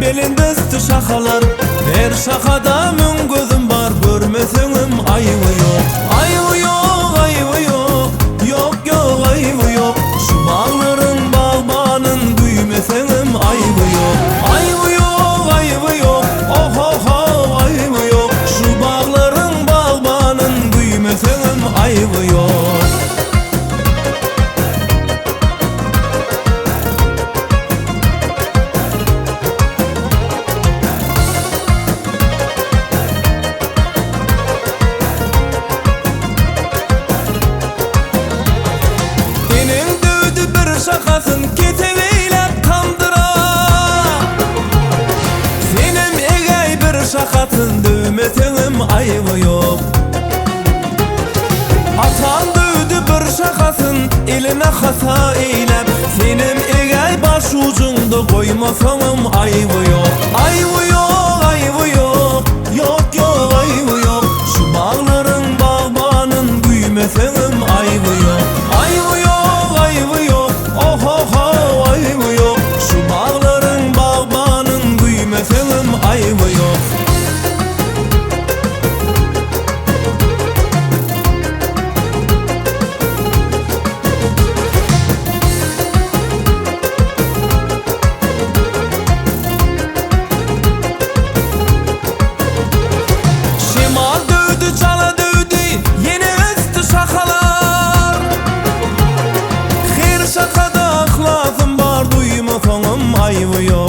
belinde üstü şakalar. Her şakada mün gözüm var, görmesenim ayıbı yok. Ayıbı yok, ayıbı yok, yok yok ayıbı yok. Şu bağların bağbanın büyümesenim ayıbı yok. Ayıbı yok, ayıbı yok, oh oh oh ayıbı yok. Şu bağların bağbanın büyümesenim ayıbı yok. Şakasın keteveylep kandıra. Senim egey bir şakasın dövmesenim ayıbı yok. Atan dövdü bir şakasın eline hata eylep. Senim egey baş ucunda koymasanım ayıbı yok. Ayıbı yok, ayıbı yok, yok yok ayıbı yok. Şu bağların bağbanın büyümesenim ayıbı yok. Ayıbı yok, ayıbı yok, oh oh oh ayıbı yok. Şu bağların bağbanın büyümesenim ayıbı yok. Şimal dövdü, çala dövdü, yine üstü şakalar. Her şakada ahlakım var, duymasanım ayıbı yok.